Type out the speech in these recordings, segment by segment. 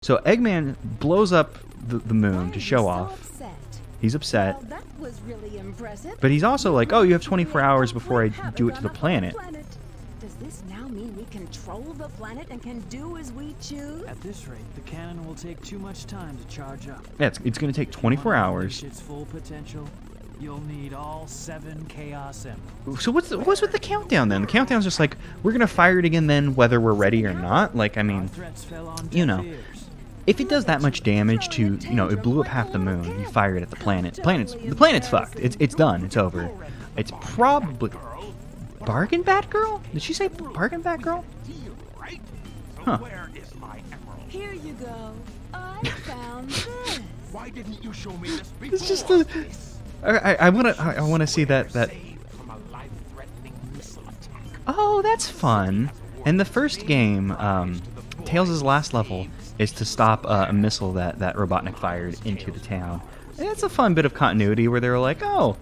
So Eggman blows up the moon to show off. He's upset. Well, that was really impressive. But he's also like, oh, you have 24 hours before I do it to the planet. Does this now mean we control the planet and can do as we choose? At this rate, the cannon will take too much time to charge up. Yeah, it's going to take 24 hours. Its full potential, you'll need all 7 Chaos Emeralds. So what's with the countdown then? The countdown's just like, we're going to fire it again then, whether we're ready or not. Like, I mean, you know, if it does that much damage to, you know, it blew up half the moon, you fire it at the planet. The planet's fucked. It's done. It's over. It's probably... Bargain Batgirl? Did she say Bargain Batgirl? Huh. Here you go. I found this. Why didn't you show me this before? It's just a... I wanna see that... From a life-threatening missile attack. Oh, that's fun. In the first game, Tails' last level is to stop a missile that Robotnik fired into the town. And it's a fun bit of continuity where they were like, oh,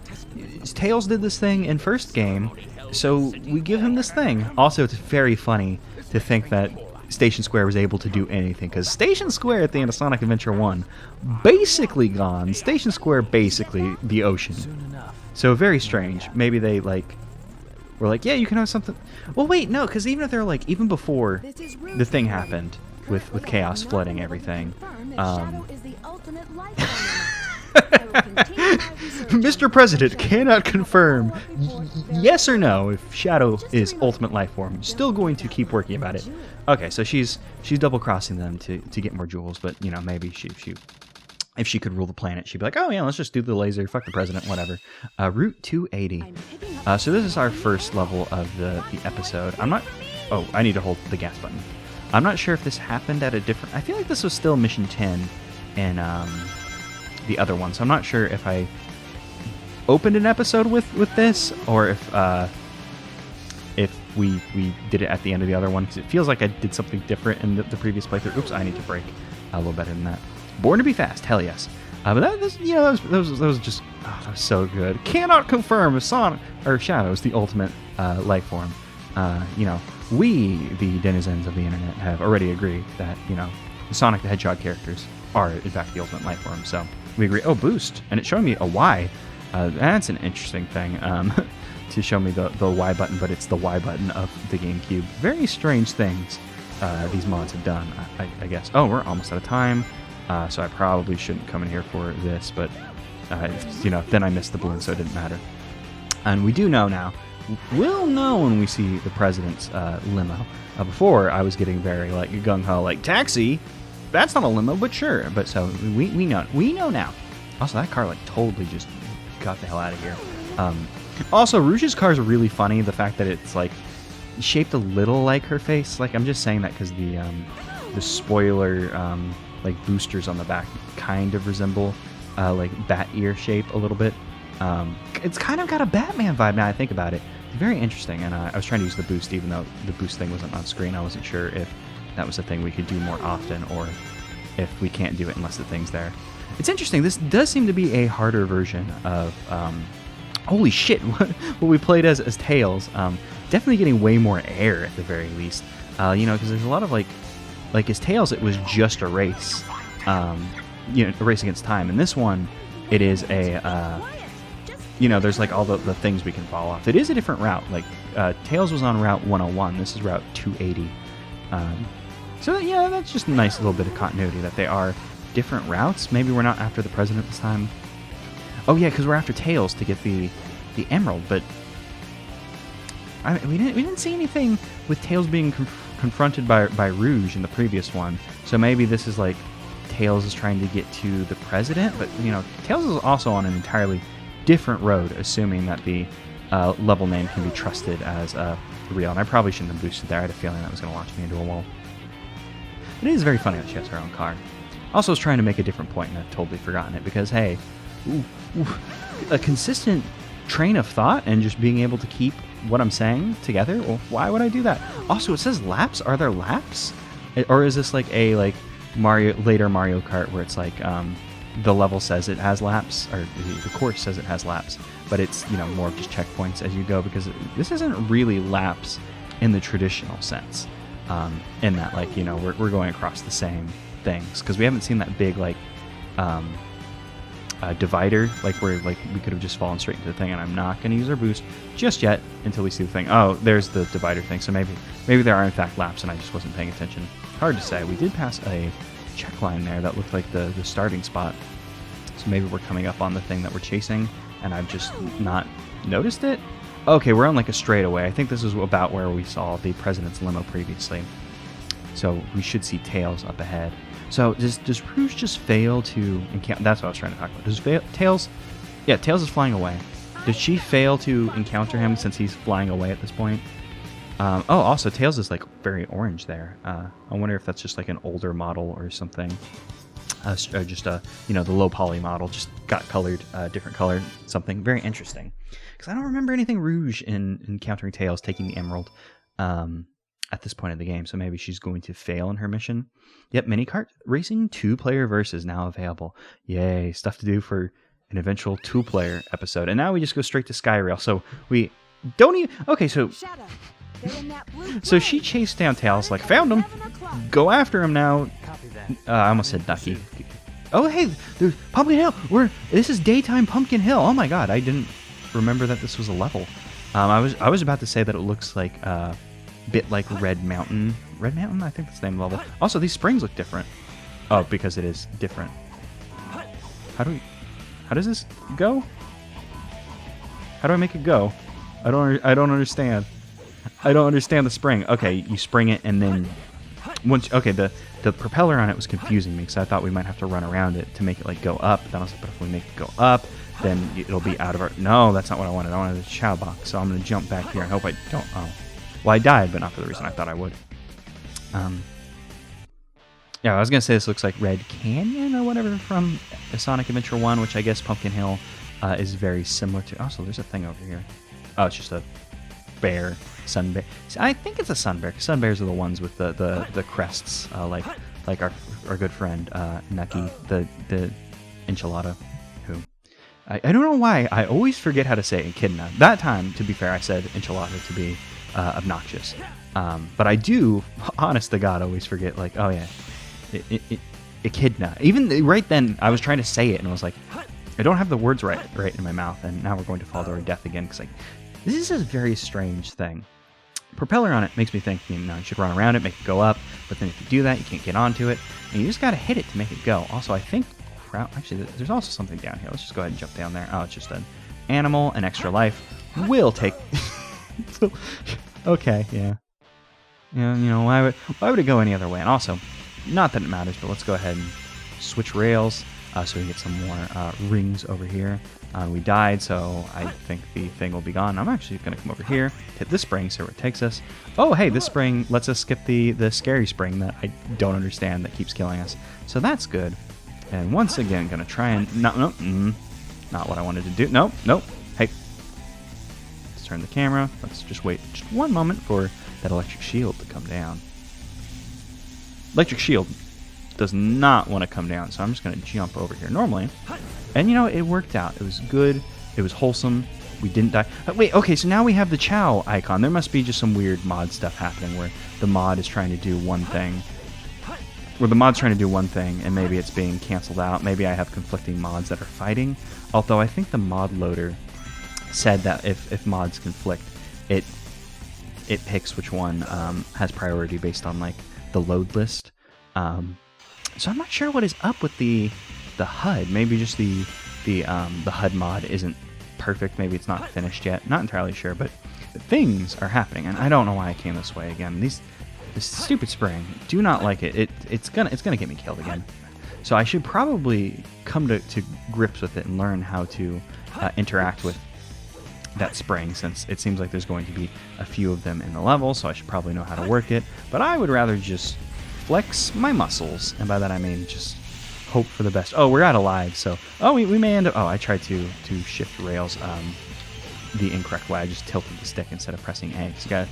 Tails did this thing in first game, so we give him this thing. Also, it's very funny to think that Station Square was able to do anything, because Station Square at the end of Sonic Adventure 1, basically gone. Station Square, basically the ocean. So very strange. Maybe they, like, were like, yeah, you can have something. Well, wait, no, because even if they're like, even before the thing happened with Chaos flooding everything, Mr. President cannot confirm yes or no if Shadow is ultimate life form. Still going to keep working about it. Okay, so she's double crossing them to get more jewels, but you know, maybe if she could rule the planet, she'd be like, oh yeah, let's just do the laser, fuck the president, whatever. Route 280. So this is our first level of the episode. Oh, I need to hold the gas button. I'm not sure if this happened at a different... I feel like this was still Mission 10 in the other one, so I'm not sure if I opened an episode with this, or if we did it at the end of the other one, because it feels like I did something different in the previous playthrough. Oops, I need to brake a little better than that. Born to be fast, hell yes. But that was just, oh, that was so good. Cannot confirm if Sonic or Shadow is the ultimate life form. You know, we, the denizens of the internet, have already agreed that, you know, the Sonic the Hedgehog characters are in fact the ultimate life form. So we agree. Oh, boost, and it's showing me a Y. That's an interesting thing to show me the Y button, but it's the Y button of the GameCube. Very strange things these mods have done, I guess. Oh, we're almost out of time. So I probably shouldn't come in here for this, but, you know, then I missed the balloon, so it didn't matter. And we do know now. We'll know when we see the president's limo. Before, I was getting very, like, gung-ho, like, taxi? That's not a limo, but sure. But so, we know. We know now. Also, that car, like, totally just got the hell out of here. Also, Rouge's car is really funny. The fact that it's, like, shaped a little like her face. Like, I'm just saying that because the spoiler... like boosters on the back kind of resemble like bat ear shape a little bit. It's kind of got a Batman vibe now I think about it. It's very interesting, and I was trying to use the boost even though the boost thing wasn't on screen. I wasn't sure if that was a thing we could do more often or if we can't do it unless the thing's there. It's interesting. This does seem to be a harder version of holy shit, what we played as Tails. Definitely getting way more air at the very least. You know, because there's a lot of like as Tails, it was just a race, you know, a race against time. And this one, it is a, you know, there's like all the things we can fall off. It is a different route. Like Tails was on Route 101. This is Route 280. So yeah, that's just a nice little bit of continuity that they are different routes. Maybe we're not after the president this time. Oh yeah, because we're after Tails to get the emerald. But I mean, we didn't see anything with Tails being confronted by Rouge in the previous one, so maybe this is like Tails is trying to get to the president, but you know, Tails is also on an entirely different road, assuming that the level name can be trusted as real. And I probably shouldn't have boosted there. I had a feeling that was going to launch me into a wall. It is very funny that she has her own car. Also, I was trying to make a different point, and I've totally forgotten it, because hey, a consistent train of thought and just being able to keep what I'm saying together. Well, why would I do that? Also, it says laps. Are there laps, or is this like a later Mario Kart where it's like the level says it has laps, or the course says it has laps, but it's, you know, more of just checkpoints as you go, because this isn't really laps in the traditional sense. In that, like, you know, we're going across the same things, because we haven't seen that big like divider, like where like we could have just fallen straight into the thing. And I'm not going to use our boost just yet until we see the thing. Oh, there's the divider thing. So maybe there are in fact laps and I just wasn't paying attention. Hard to say. We did pass a check line there that looked like the starting spot. So maybe we're coming up on the thing that we're chasing and I've just not noticed it. Okay, we're on like a straightaway. I think this is about where we saw the president's limo previously. So we should see Tails up ahead. So does Rouge just fail to encounter? That's what I was trying to talk about. Does Tails? Yeah, Tails is flying away. Did she fail to encounter him since he's flying away at this point? Oh, also Tails is like very orange there. I wonder if that's just like an older model or something. Just the low poly model just got colored, different color, something very interesting. Because I don't remember anything Rouge in encountering Tails taking the emerald at this point in the game. So maybe she's going to fail in her mission. Yep, mini kart racing 2-player versus now available. Yay, stuff to do for an eventual 2-player episode. And now we just go straight to Skyrail. So we don't even. Okay, so. Shadow, they're in that blue So plane. she chased down Tails, like, found him. 11 o'clock. Go after him now. Copy that. I almost said Ducky. Oh, hey, there's Pumpkin Hill. This is daytime Pumpkin Hill. Oh my God, I didn't remember that this was a level. I was about to say that it looks like a bit like Red Mountain. Red Mountain, I think that's the name of the level. Also, these springs look different. Oh, because it is different. How does this go? How do I make it go? I don't understand. I don't understand the spring. Okay, you spring it and then once. Okay, the propeller on it was confusing me because I thought we might have to run around it to make it like go up. Then I was like, but if we make it go up, then it'll be out of our. No, that's not what I wanted. I wanted a chow box. So I'm gonna jump back here and hope I don't. Oh, well, I died, but not for the reason I thought I would. Yeah, I was gonna say this looks like Red Canyon or whatever from Sonic Adventure 1, which I guess Pumpkin Hill is very similar to. Oh, so there's a thing over here. Oh, it's just a bear, sun bear. See, I think it's a sun bear. Sun bears are the ones with the crests, like our good friend Nucky, the enchilada, who I don't know why I always forget how to say echidna. That time, to be fair, I said enchilada to be obnoxious, but I do, honest to God, always forget. Like, oh yeah, echidna. Even right then, I was trying to say it and I was like, I don't have the words right in my mouth, and now we're going to fall to our death again because like. This is a very strange thing. Propeller on it makes me think, you should run around it, make it go up, but then if you do that, you can't get onto it, and you just gotta hit it to make it go. Also, I think, actually, there's also something down here. Let's just go ahead and jump down there. Oh, it's just an animal, an extra life. Will take... Okay, yeah. Yeah, why would it go any other way? And also, not that it matters, but let's go ahead and switch rails so we can get some more rings over here. We died, so I think the thing will be gone. I'm actually going to come over here, hit this spring, see where it takes us. Oh, hey, this spring lets us skip the scary spring that I don't understand that keeps killing us. So that's good. And once again, going to try and... not what I wanted to do. Nope. Hey. Let's turn the camera. Let's just wait just one moment for that electric shield to come down. Electric shield does not want to come down, so I'm just going to jump over here normally. And it worked out. It was good. It was wholesome. We didn't die. Wait, okay, so now we have the Chow icon. There must be just some weird mod stuff happening where the mod is trying to do one thing. And maybe it's being canceled out. Maybe I have conflicting mods that are fighting. Although I think the mod loader said that if mods conflict, it picks which one has priority based on like the load list. So I'm not sure what is up with the HUD. Maybe just the HUD mod isn't perfect. Maybe it's not finished yet. Not entirely sure, but things are happening, and I don't know why I came this way again. This stupid spring. Do not like it. It's gonna get me killed again. So I should probably come to grips with it and learn how to interact with that spring, since it seems like there's going to be a few of them in the level. So I should probably know how to work it. But I would rather just flex my muscles, and by that I mean just hope for the best. Oh, we're out of lives, so we may end up. Oh, I tried to shift rails the incorrect way. I just tilted the stick instead of pressing A. So you gotta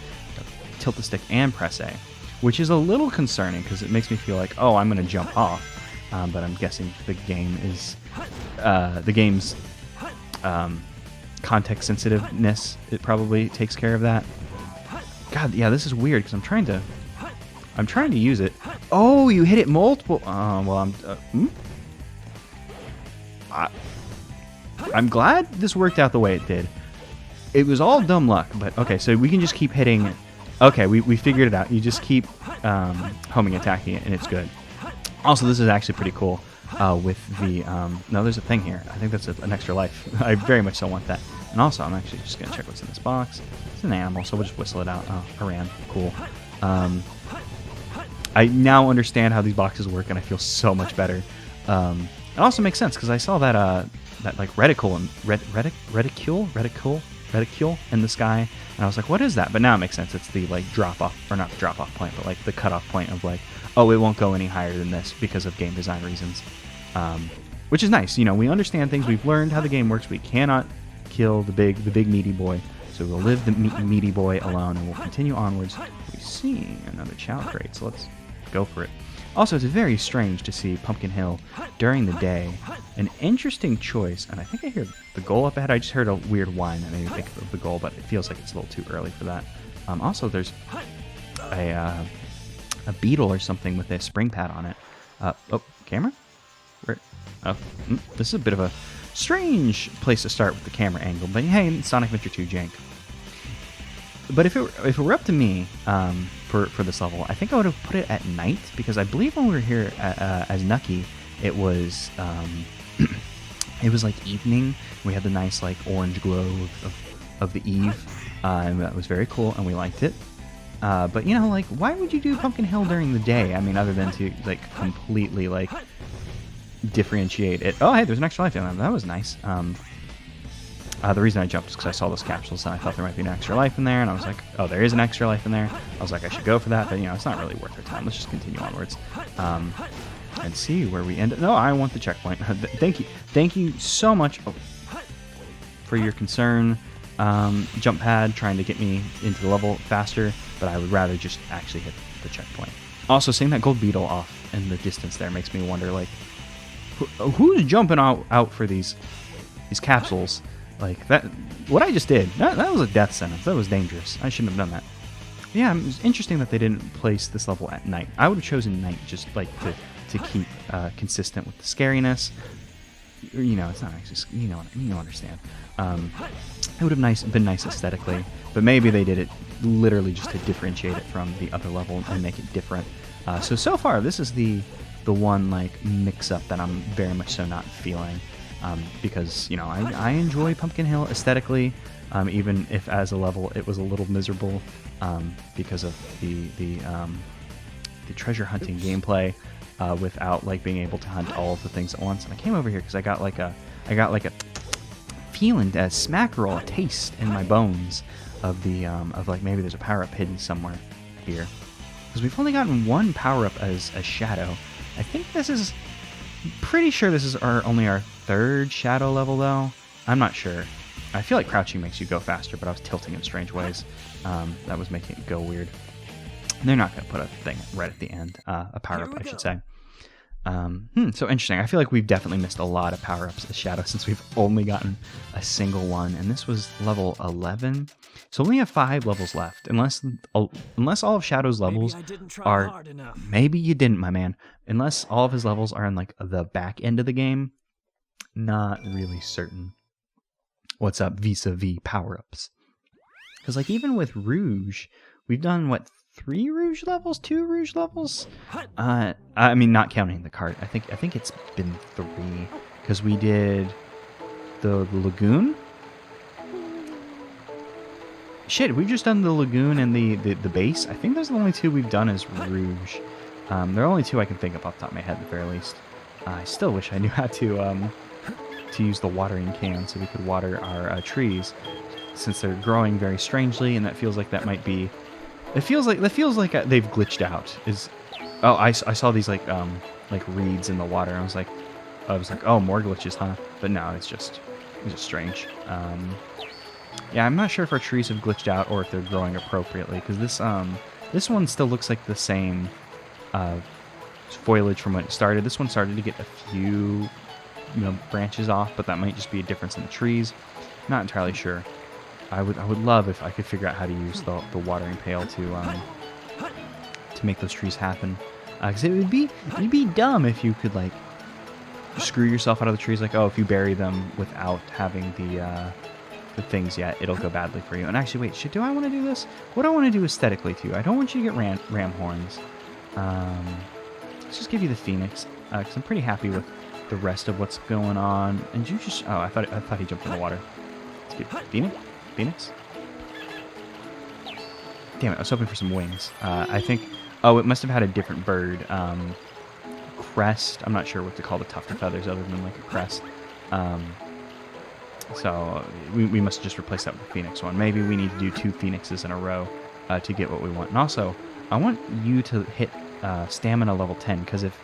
tilt the stick and press A, which is a little concerning because it makes me feel like, oh, I'm gonna jump off. But I'm guessing the game's context sensitiveness, it probably takes care of that. God, yeah, this is weird because I'm trying to. I'm trying to use it. Oh, you hit it multiple. Well, I'm glad this worked out the way it did. It was all dumb luck, but okay, so we can just keep hitting. Okay, we figured it out. You just keep homing attacking it, and it's good. Also, this is actually pretty cool with the... no, there's a thing here. I think that's an extra life. I very much so want that. And also, I'm actually just going to check what's in this box. It's an animal, so we'll just whistle it out. Oh, Haran. Cool. I now understand how these boxes work, and I feel so much better. It also makes sense, because I saw that like reticule in the sky, and I was like, what is that? But now it makes sense. It's the like drop off, or not the drop off point, but like the cutoff point of like, oh, it won't go any higher than this because of game design reasons, which is nice. You know, we understand things. We've learned how the game works. We cannot kill the big meaty boy, so we'll leave the meaty boy alone, and we'll continue onwards. We see another chow crate, so let's go for it. Also, it's very strange to see Pumpkin Hill during the day. An interesting choice, and I think I hear the goal up ahead. I just heard a weird whine that made me think of the goal, but it feels like it's a little too early for that. Also, there's a beetle or something with a spring pad on it. Oh, camera? Where? Oh, this is a bit of a strange place to start with the camera angle, but hey, Sonic Adventure 2 jank. But if it were up to me for this level, I think I would have put it at night, because I believe when we were here as Nucky, it was it was like evening. We had the nice like orange glow of the eve, and that was very cool, and we liked it. But you know, like, why would you do Pumpkin Hill during the day? I mean, other than to like completely like differentiate it. Oh, hey, there's an extra life in there. That was nice. The reason I jumped is because I saw those capsules and I thought there might be an extra life in there, and I was like, oh, there is an extra life in there. I was like, I should go for that, but you know, it's not really worth our time. Let's just continue onwards and see where we end up. No, I want the checkpoint. Thank you so much for your concern, jump pad, trying to get me into the level faster, but I would rather just actually hit the checkpoint. Also, seeing that gold beetle off in the distance there makes me wonder, like, who's jumping out for these capsules? Like, that, what I just did, that was a death sentence. That was dangerous. I shouldn't have done that. Yeah, it was interesting that they didn't place this level at night. I would have chosen night just, like, to keep consistent with the scariness. You know, it's not actually, you know, understand. It would have been nice aesthetically, but maybe they did it literally just to differentiate it from the other level and make it different. So far, this is the one, like, mix-up that I'm very much so not feeling. Because, you know, I enjoy Pumpkin Hill aesthetically, even if as a level it was a little miserable because of the treasure hunting gameplay without like being able to hunt all of the things at once. And I came over here because I got like a feeling, a smack roll, a taste in my bones of of like maybe there's a power up hidden somewhere here, because we've only gotten one power up as a shadow. I think this is. Pretty sure this is only our third shadow level, though. I'm not sure. I feel like crouching makes you go faster, but I was tilting in strange ways. That was making it go weird. And they're not going to put a thing right at the end. A power-up, I should say. So interesting. I feel like we've definitely missed a lot of power-ups as Shadow since we've only gotten a single one. And this was level 11. So we only have 5 levels left. Unless all of Shadow's levels are... Maybe you didn't, my man. Unless all of his levels are in like the back end of the game. Not really certain what's up vis-a-vis power-ups. Because like even with Rouge, we've done what, 3 Rouge levels? 2 Rouge levels? I mean, not counting the Kart. I think it's been 3. Because we did the Lagoon. Shit, we've just done the Lagoon and the base. I think those are the only 2 we've done as Rouge. There are only 2 I can think of off the top of my head at the very least. I still wish I knew how to use the watering can so we could water our trees, since they're growing very strangely, and that feels like that might be... It feels like they've glitched out. I saw these like reeds in the water, and I was like, oh, more glitches, huh? But no, it's just strange. Yeah, I'm not sure if our trees have glitched out or if they're growing appropriately, because this one still looks like the same foliage from when it started. This one started to get a few, branches off, but that might just be a difference in the trees. Not entirely sure. I would love if I could figure out how to use the watering pail to make those trees happen. Because it'd be dumb if you could like screw yourself out of the trees. Like, oh, if you bury them without having the things yet, it'll go badly for you. And actually, wait, do I want to do this? What do I want to do aesthetically too? I don't want you to get ram horns. Let's just give you the phoenix, because I'm pretty happy with the rest of what's going on. And you just, oh, I thought he jumped in the water. Let's get Phoenix. Damn it, I was hoping for some wings. I think, oh, it must have had a different bird. Crest. I'm not sure what to call the tuft of feathers other than like a crest. So we must just replace that with the phoenix one. Maybe we need to do 2 phoenixes in a row to get what we want. And also, I want you to hit stamina level 10, because if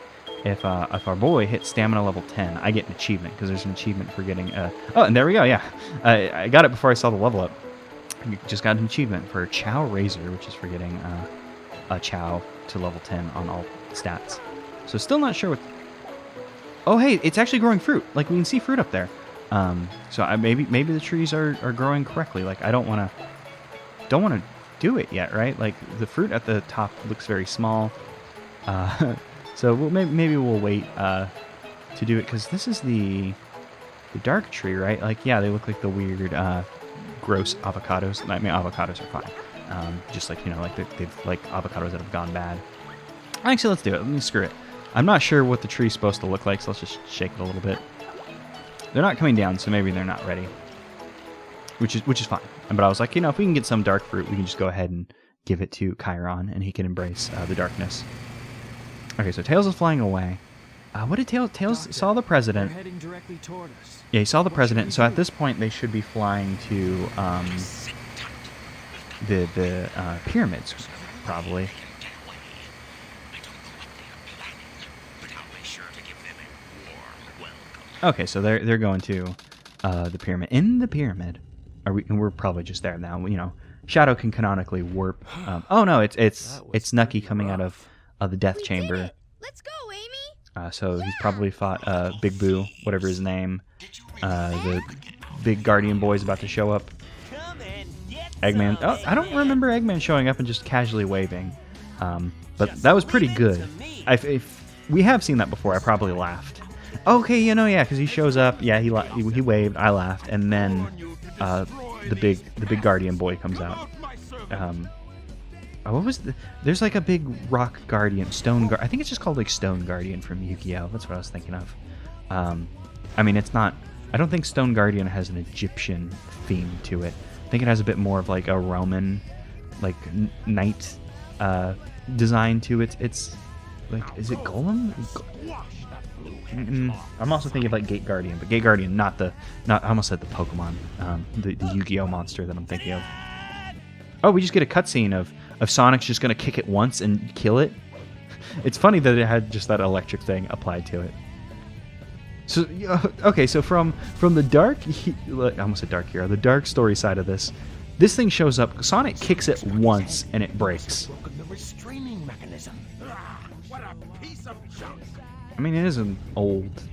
our boy hits stamina level 10, I get an achievement, because there's an achievement for getting oh, and there we go. Yeah, I got it before I saw the level up. I just got an achievement for Chow Razor, which is for getting a Chow to level 10 on all stats. So still not sure what. Oh, hey, it's actually growing fruit. Like, we can see fruit up there. So maybe the trees are growing correctly. Like, I don't want to do it yet, right? Like, the fruit at the top looks very small. So maybe we'll wait to do it, because this is the dark tree, right? Like, yeah, they look like the weird, gross avocados. I mean, avocados are fine. Just like, like they've like avocados that have gone bad. Actually, let's do it. Let me screw it. I'm not sure what the tree's supposed to look like, so let's just shake it a little bit. They're not coming down, so maybe they're not ready, which is fine. But I was like, if we can get some dark fruit, we can just go ahead and give it to Chiron, and he can embrace the darkness. Okay, so Tails is flying away. What did Tails? Tails saw the president. They're heading directly toward us. Yeah, he saw the president. So at this point, they should be flying to the pyramids, probably. Okay, so they're going to the pyramid. In the pyramid, we're probably just there now. Shadow can canonically warp. Oh no, it's Nucky coming out of the death chamber. Let's go, Amy. So he's probably fought Big Boo, whatever his name. The big Guardian boy's about to show up. Eggman. Oh, I don't remember Eggman showing up and just casually waving. But that was pretty good. If we have seen that before, I probably laughed. Okay, yeah, because he shows up. Yeah, he waved. I laughed, and then the big Guardian boy comes out. What was there's like a big rock guardian, I think it's just called like Stone Guardian from Yu-Gi-Oh! That's what I was thinking of. I mean, it's not. I don't think Stone Guardian has an Egyptian theme to it. I think it has a bit more of like a Roman, like knight design to it. It's like, is it Golem? I'm also thinking of like Gate Guardian, but Gate Guardian, not I almost said the Pokemon, the Yu-Gi-Oh monster that I'm thinking of. Oh, we just get a cutscene of Sonic's just gonna kick it once and kill it. It's funny that it had just that electric thing applied to it. So okay, so from the dark, I almost said dark hero, the dark story side of this thing shows up. Sonic kicks it once and it breaks. The restraining mechanism. What a piece of junk. I mean, it is an old.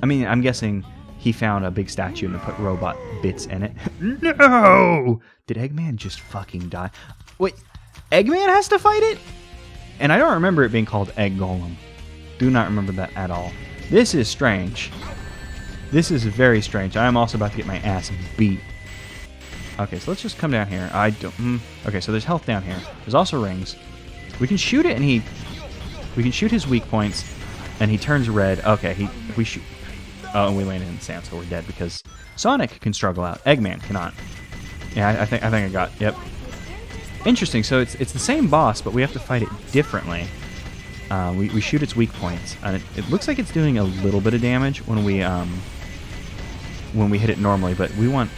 I mean, I'm guessing he found a big statue and put robot bits in it. No! Did Eggman just fucking die? Wait, Eggman has to fight it? And I don't remember it being called Egg Golem. Do not remember that at all. This is strange. This is very strange. I am also about to get my ass beat. Okay, so let's just come down here. Okay, so there's health down here. There's also rings. We can shoot it, and we can shoot his weak points, and he turns red. Okay, we shoot. Oh, and we landed in the sand, so we're dead because Sonic can struggle out. Eggman cannot. Yeah, I think I got. Yep. Interesting. So it's the same boss, but we have to fight it differently. We shoot its weak points, and it looks like it's doing a little bit of damage when we hit it normally, but we want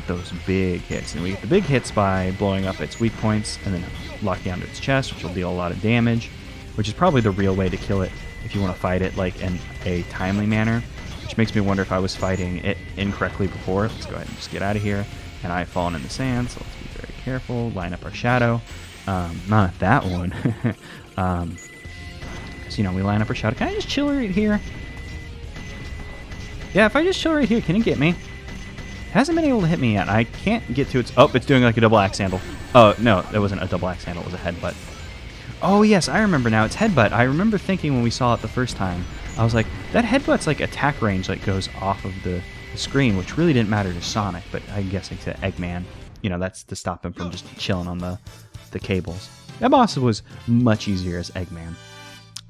those big hits, and we get the big hits by blowing up its weak points and then locking onto its chest, which will deal a lot of damage, which is probably the real way to kill it if you want to fight it like in a timely manner, which makes me wonder if I was fighting it incorrectly before. Let's go ahead and just get out of here, and I've fallen in the sand, so let's be very careful. Line up our shadow. Not that one. So, we line up our shadow. Can I just chill right here? Yeah, if I just chill right here, can it get me? It hasn't been able to hit me yet. I can't get to its... Oh, it's doing like a double axe handle. Oh, no, that wasn't a double axe handle. It was a headbutt. Oh, yes, I remember now. It's Headbutt. I remember thinking when we saw it the first time, I was like, that Headbutt's like attack range like goes off of the screen, which really didn't matter to Sonic, but I'm guessing to Eggman, you know, that's to stop him from just chilling on the cables. That boss was much easier as Eggman.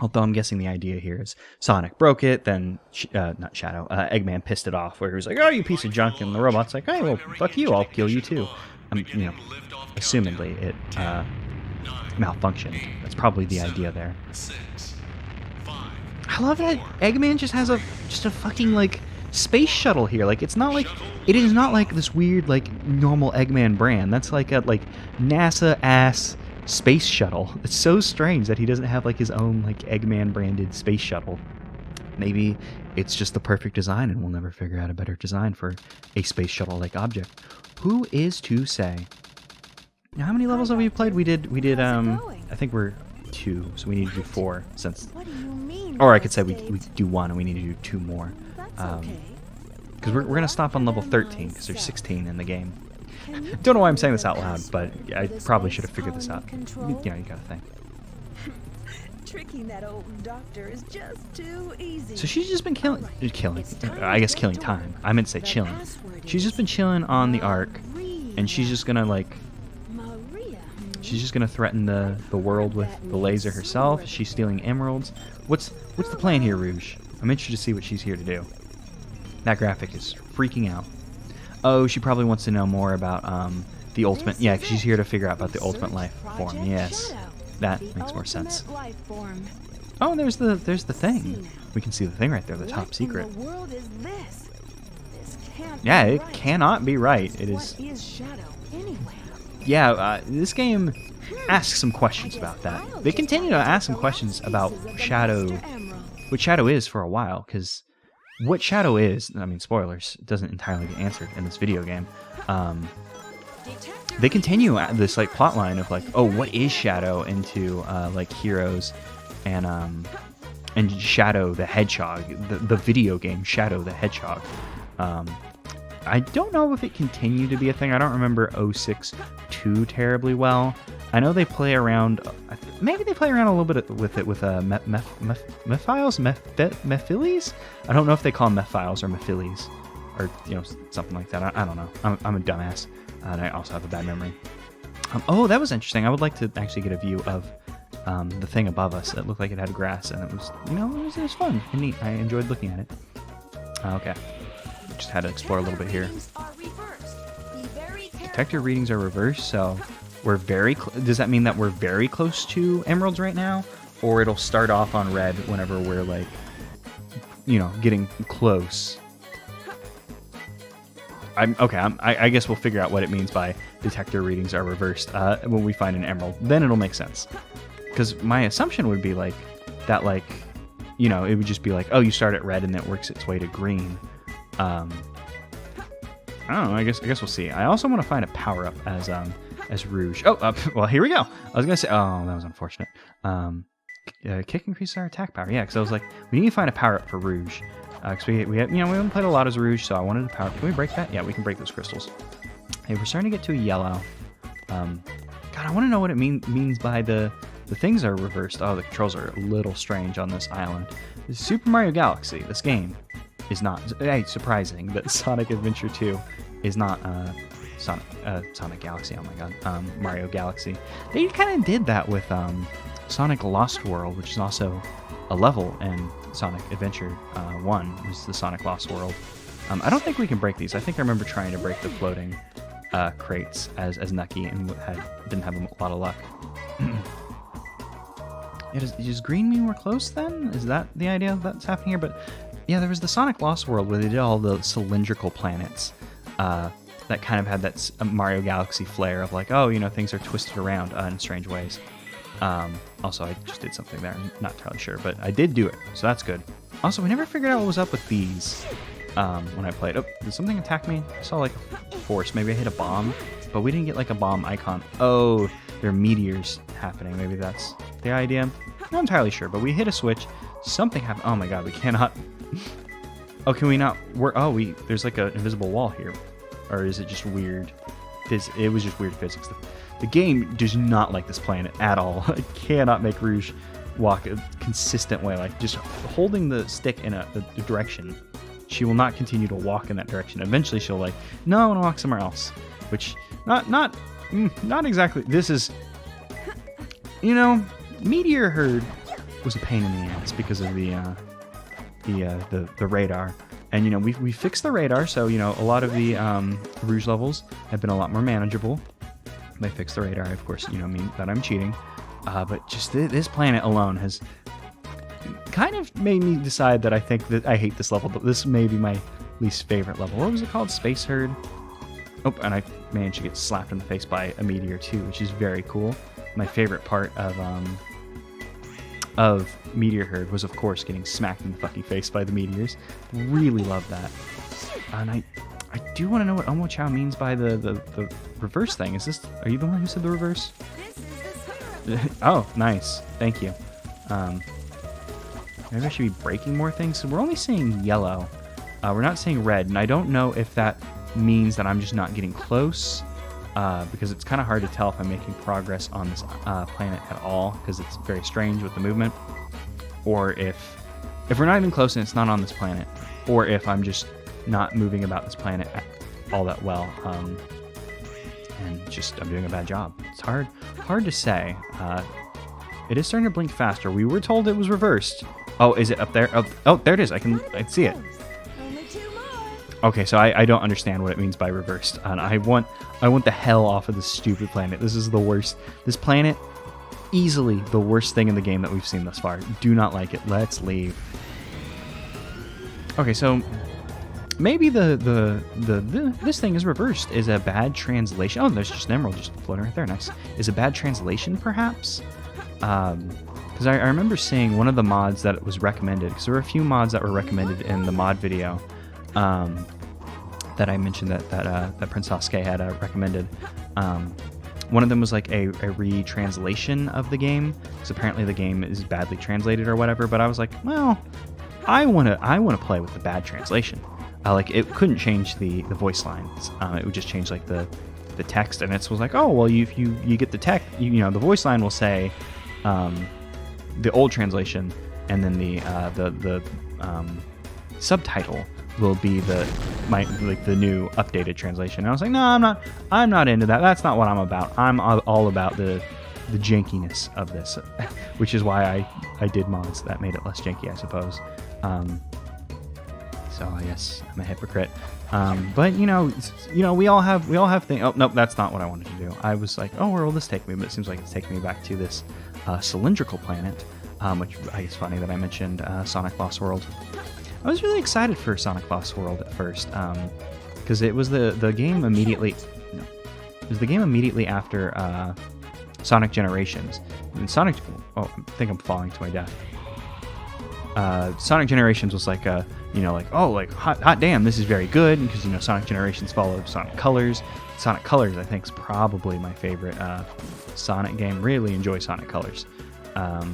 Although I'm guessing the idea here is Sonic broke it, then, not Shadow, Eggman pissed it off, where he was like, oh, you piece of junk, and the robot's like, hey, well, fuck you, I'll kill you too. You know, assumedly it malfunctioned. That's probably the idea there. I love that Eggman just has a fucking, like, space shuttle here. Like, it's not like, it is not like this weird, like, normal Eggman brand. That's like a, like, NASA-ass space shuttle. It's so strange that he doesn't have like his own like Eggman branded space shuttle. Maybe it's just the perfect design and we'll never figure out a better design for a space shuttle like object. Who is to say? Now, how many levels have we played? We did I think we're 2, so we need to do 4 since, or I could say we do 1 and we need to do 2 more. Because we're gonna stop on level 13 because there's 16 in the game. Don't know why I'm saying this out loud, but I probably should have figured this out. You know, you gotta think. Tricking that old doctor is just too easy. So she's just been killing time. I meant to say chilling. She's just been chilling on the Ark, and she's just gonna like, she's just gonna threaten the world with the laser herself. She's stealing emeralds. What's the plan here, Rouge? I'm interested to see what she's here to do. That graphic is freaking out. Oh, she probably wants to know more about the ultimate. Yeah, she's here to figure out about the ultimate life form. Yes, that makes more sense. Oh, there's the thing. We can see the thing right there, the top secret. Yeah, it cannot be right. It is. Yeah, this game asks some questions about that. They continue to ask some questions about Shadow, what Shadow is for a while, because what Shadow is, I mean, spoilers, it doesn't entirely get answered in this video game. They continue this like plot line of like, oh, what is Shadow, into like Heroes and Shadow the Hedgehog, the video game Shadow the Hedgehog. I don't know if it continued to be a thing. I don't remember 06 too terribly well. I know they play around. Maybe they play around a little bit with it with Mephiles, Mephiles. I don't know if they call them Mephiles or Mephiles, or you know, something like that. I don't know. I'm a dumbass, and I also have a bad memory. Oh, that was interesting. I would like to actually get a view of the thing above us. It looked like it had grass, and it was, you know, it was fun and neat. I enjoyed looking at it. Okay. Just had to explore a little bit here. Detector readings are reversed, so we're very does that mean that we're very close to emeralds right now, or it'll start off on red whenever we're like, you know, getting close? I guess we'll figure out what it means by detector readings are reversed when we find an emerald. Then it'll make sense, because my assumption would be like that, like, you know, it would just be like, oh, you start at red and then it works its way to green. I don't know. I guess we'll see. I also want to find a power up as Rouge. Oh, well, here we go. I was gonna say, oh, that was unfortunate. Kick increases our attack power. Yeah, because I was like, we need to find a power up for Rouge. Because we have, you know, we haven't played a lot as Rouge, so I wanted a power up. Can we break that? Yeah, we can break those crystals. Hey, we're starting to get to a yellow. God, I want to know what it means by the things are reversed. Oh, the controls are a little strange on this island. This is Super Mario Galaxy. This game is not, hey, surprising that Sonic Adventure 2 is not Sonic Galaxy. Oh my god, Mario Galaxy. They kind of did that with Sonic Lost World, which is also a level in Sonic Adventure 1, was the Sonic Lost World. I don't think we can break these. I think I remember trying to break the floating crates as Nucky and didn't have a lot of luck. Yeah, does green mean we're close then? Is that the idea that's happening here? But yeah, there was the Sonic Lost World where they did all the cylindrical planets that kind of had that Mario Galaxy flair of like, oh, you know, things are twisted around in strange ways. Also, I just did something there. I'm not entirely sure, but I did do it, so that's good. Also, we never figured out what was up with these when I played. Oh, did something attack me? I saw like a force. Maybe I hit a bomb, but we didn't get like a bomb icon. Oh, there are meteors happening. Maybe that's the idea. Not entirely sure, but we hit a switch. Something happened. Oh my god, we cannot. Oh, can we not? There's like an invisible wall here, or is it just weird? It was just weird physics. The The game does not like this planet at all. It cannot make Rouge walk a consistent way, like just holding the stick in a direction. She will not continue to walk in that direction. Eventually she'll like, no, I want to walk somewhere else, which not exactly. This is, you know, Meteor Herd was a pain in the ass because of the radar. And, you know, we fixed the radar, so, you know, a lot of the Rouge levels have been a lot more manageable. They fixed the radar, of course, you know, mean that I'm cheating. But just this planet alone has kind of made me decide that I think that I hate this level, but this may be my least favorite level. What was it called? Space Herd? Oh, and I managed to get slapped in the face by a meteor too, which is very cool. My favorite part of Meteor Herd was, of course, getting smacked in the fucking face by the meteors. Really love that. And I do want to know what Omo Chow means by the reverse thing. Are you the one who said the reverse? Oh, nice. Thank you. Maybe I should be breaking more things. So we're only seeing yellow. We're not seeing red, and I don't know if that means that I'm just not getting close, because it's kind of hard to tell if I'm making progress on this planet at all, because it's very strange with the movement, or if we're not even close and it's not on this planet, or if I'm just not moving about this planet all that well, and just I'm doing a bad job. It's hard to say. It is starting to blink faster. We were told it was reversed. Oh, is it up there? Oh, there it is. I can see it. Only 2 more. Okay, so I don't understand what it means by reversed, and I want the hell off of this stupid planet. This is the worst. This planet, easily the worst thing in the game that we've seen thus far. Do not like it. Let's leave. Okay, so maybe this thing is reversed. Is a bad translation. Oh, there's just an emerald just floating right there. Nice. Is a bad translation, perhaps? Because I remember seeing one of the mods that was recommended, because there were a few mods that were recommended in the mod video that I mentioned that Prince Sasuke had recommended. One of them was like a retranslation of the game, because apparently the game is badly translated or whatever. But I was like, well, I want to play with the bad translation. Like, it couldn't change the voice lines. It would just change like the text, and it was like, oh well, if you get the text, you know, the voice line will say the old translation, and then the subtitle will be the new updated translation. And I was like, no, I'm not into that. That's not what I'm about. I'm all about the jankiness of this, which is why I did mods that made it less janky, I suppose. So I guess I'm a hypocrite. But you know, we all have things. Oh nope, that's not what I wanted to do. I was like, oh, where will this take me? But it seems like it's taking me back to this cylindrical planet, which I guess funny that I mentioned Sonic Lost World. I was really excited for Sonic Lost World at first, because it was the game immediately. No, it was the game immediately after Sonic Generations. And Sonic. Oh, I think I'm falling to my death. Sonic Generations was like a, hot damn, this is very good, because, Sonic Generations followed Sonic Colors. Sonic Colors, I think, is probably my favorite Sonic game. Really enjoy Sonic Colors. But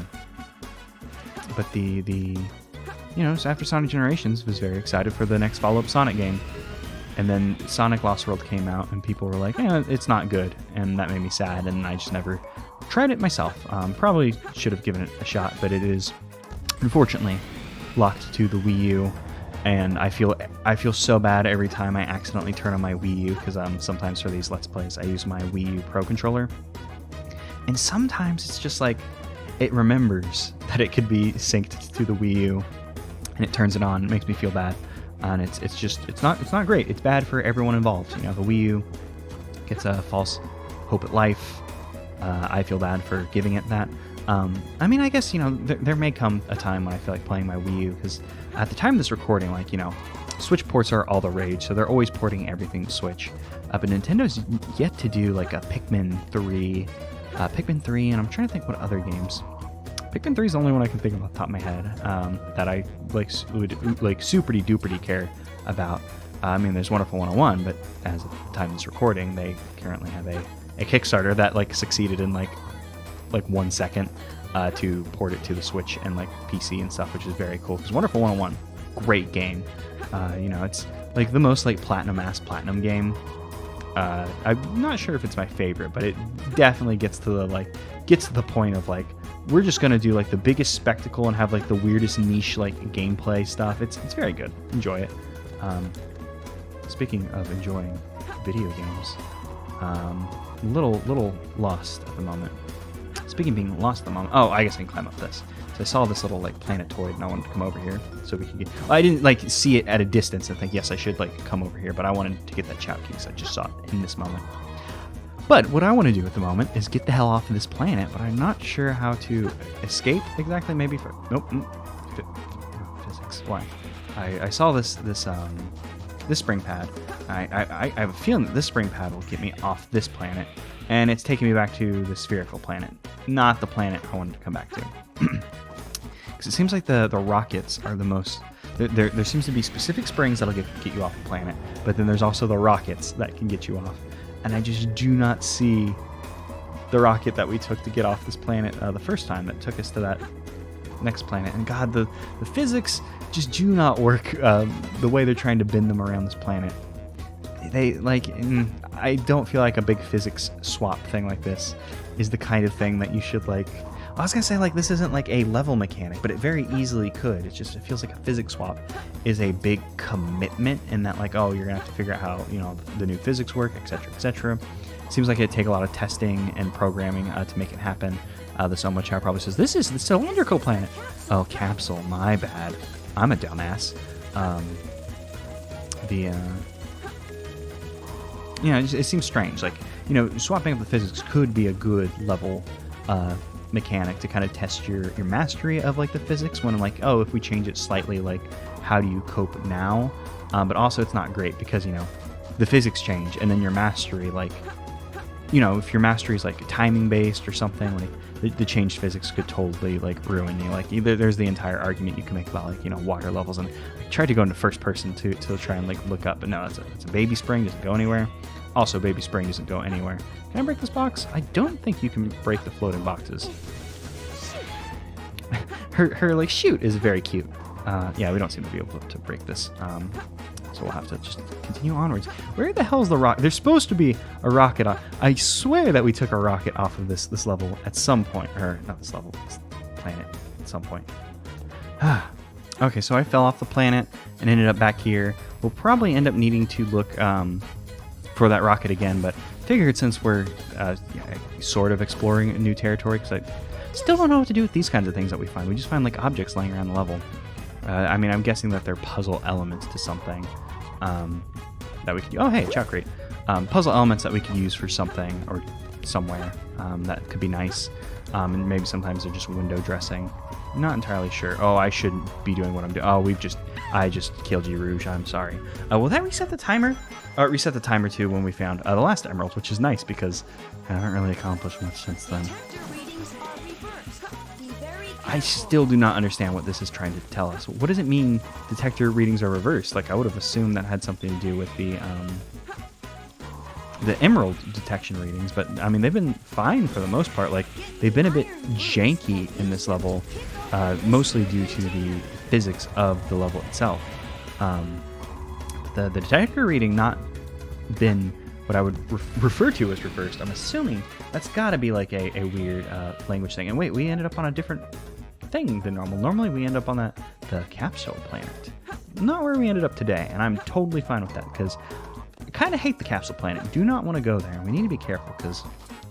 so after Sonic Generations, was very excited for the next follow-up Sonic game. And then Sonic Lost World came out, and people were like, it's not good. And that made me sad, and I just never tried it myself. Probably should have given it a shot, but it is, unfortunately, locked to the Wii U, and I feel so bad every time I accidentally turn on my Wii U, because sometimes for these Let's Plays I use my Wii U Pro Controller, and sometimes it's just like it remembers that it could be synced to the Wii U, and it turns it on. It makes me feel bad, and it's not great. It's bad for everyone involved. The Wii U gets a false hope at life. I feel bad for giving it that. I guess, there may come a time when I feel like playing my Wii U, because at the time of this recording, Switch ports are all the rage, so they're always porting everything to Switch. But Nintendo's yet to do, a Pikmin 3, and I'm trying to think what other games. Pikmin 3 is the only one I can think of off the top of my head, that I, would super-duper care about. There's Wonderful 101, but as of the time of this recording, they currently have a Kickstarter that, succeeded in, 1 second to port it to the Switch and PC and stuff, which is very cool, because Wonderful 101, great game. It's the most platinum game I'm not sure if it's my favorite, but it definitely gets to the point of like, we're just gonna do like the biggest spectacle and have like the weirdest niche like gameplay stuff. It's very good. Enjoy it. Speaking of enjoying video games, little lost at the moment. Speaking of being lost at the moment, oh, I guess I can climb up this. So I saw this little like planetoid, and I wanted to come over here so we could get. Well, I didn't like see it at a distance and think, yes, I should like come over here, but I wanted to get that chow key because I just saw it in this moment. But what I want to do at the moment is get the hell off of this planet, but I'm not sure how to escape exactly. Maybe for nope, physics. Why? I saw this spring pad. I have a feeling that this spring pad will get me off this planet, and it's taking me back to the spherical planet, not the planet I wanted to come back to. Because it seems like the rockets are the most. There seems to be specific springs that'll get you off the planet, but then there's also the rockets that can get you off. And I just do not see the rocket that we took to get off this planet the first time that took us to that next planet. And God, the physics just do not work the way they're trying to bend them around this planet. They like, I don't feel like a big physics swap thing like this is the kind of thing that you should like. I was gonna say like this isn't like a level mechanic, but it very easily could. It feels like a physics swap is a big commitment in that like, oh, you're gonna have to figure out how the new physics work, etc., etc. Seems like it'd take a lot of testing and programming to make it happen. The So Much Hour probably says this is the cylindrical planet. Oh, capsule, my bad. I'm a dumbass. It seems strange. Like swapping up the physics could be a good level mechanic to kind of test your mastery of like the physics when like, oh, if we change it slightly, like how do you cope now? But also it's not great because the physics change and then your mastery, like if your mastery is like timing based or something, like the changed physics could totally like ruin you. Like either there's the entire argument you can make about like water levels, and I tried to go into first person to try and like look up, but no, it's a baby spring, doesn't go anywhere. Also, baby spring doesn't go anywhere. Can I break this box? I don't think you can break the floating boxes. her like chute is very cute. Yeah, we don't seem to be able to break this. So we'll have to just continue onwards. Where the hell's the rocket? There's supposed to be a rocket. I swear that we took a rocket off of this level at some point, or not this level, this planet at some point. Okay, so I fell off the planet and ended up back here. We'll probably end up needing to look for that rocket again, but figured since we're sort of exploring a new territory, because I still don't know what to do with these kinds of things that we find. We just find like objects laying around the level. I mean, I'm guessing that they're puzzle elements to something that we could use. Oh, hey, chow crate. Puzzle elements that we could use for something or somewhere that could be nice. And maybe sometimes they're just window dressing. Not entirely sure. Oh, I shouldn't be doing what I'm doing. Oh, I just killed you, Rouge. I'm sorry. Will that reset the timer? Oh, it reset the timer too when we found the last emerald, which is nice because I haven't really accomplished much since then. I still do not understand what this is trying to tell us. What does it mean detector readings are reversed? Like, I would have assumed that had something to do with the emerald detection readings, but I mean, they've been fine for the most part. Like, they've been a bit janky in this level, mostly due to the physics of the level itself. The detector reading not been what I would refer to as reversed. I'm assuming that's got to be like a weird language thing. And wait, we ended up on a different thing than normal. Normally we end up on the capsule planet, not where we ended up today, and I'm totally fine with that because I kind of hate the capsule planet. Do not want to go there. We need to be careful because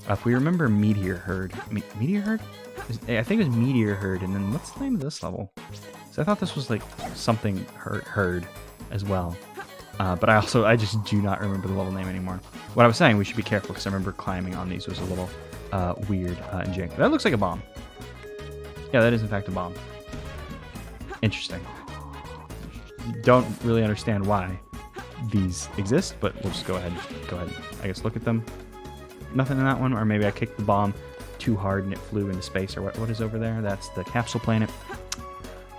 if we remember Meteor Herd, Meteor Herd? I think it was Meteor Herd, and then what's the name of this level? So I thought this was like something Herd as well. But I just do not remember the level name anymore. What I was saying, we should be careful because I remember climbing on these was a little weird and janky. That looks like a bomb. Yeah, that is in fact a bomb. Interesting. Don't really understand why these exist, but we'll just go ahead. I guess look at them. Nothing in that one, or maybe I kicked the bomb too hard and it flew into space, or what is over there? That's the capsule planet.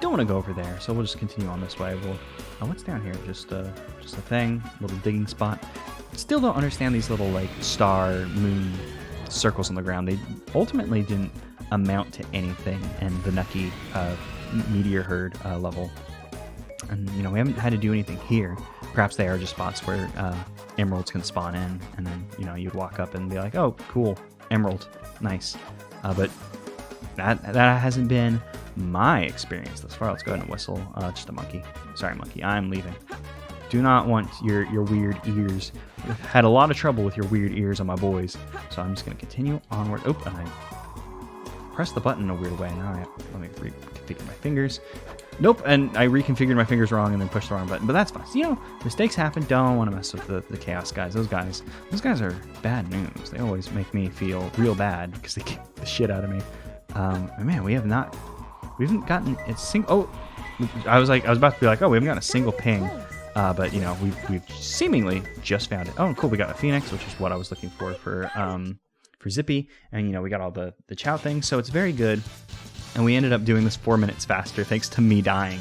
Don't want to go over there, so we'll just continue on this way. What's down here? Just a thing, little digging spot. Still don't understand these little like star, moon circles on the ground. They ultimately didn't amount to anything in the Nucky Meteor Herd level. And we haven't had to do anything here. Perhaps they are just spots where emeralds can spawn in, and then, you know, you'd walk up and be like, oh, cool, emerald, nice. But that hasn't been my experience thus far. Let's go ahead and whistle. Just a monkey. Sorry, monkey, I'm leaving. Do not want your weird ears. I've had a lot of trouble with your weird ears on my boys, so I'm just going to continue onward. Oh, and I pressed the button in a weird way. Now let me reconfigure my fingers. Nope, and I reconfigured my fingers wrong and then pushed the wrong button, but that's fine. You know, mistakes happen. Don't want to mess with the Chaos guys. Those guys are bad news. They always make me feel real bad because they kick the shit out of me. Man, we haven't gotten a single. Oh, I was about to be like, oh, we haven't gotten a single ping. But you know, we've seemingly just found it. Oh, cool, we got a phoenix, which is what I was looking for Zippy, and you know, we got all the Chow things, so it's very good. And we ended up doing this 4 minutes faster thanks to me dying.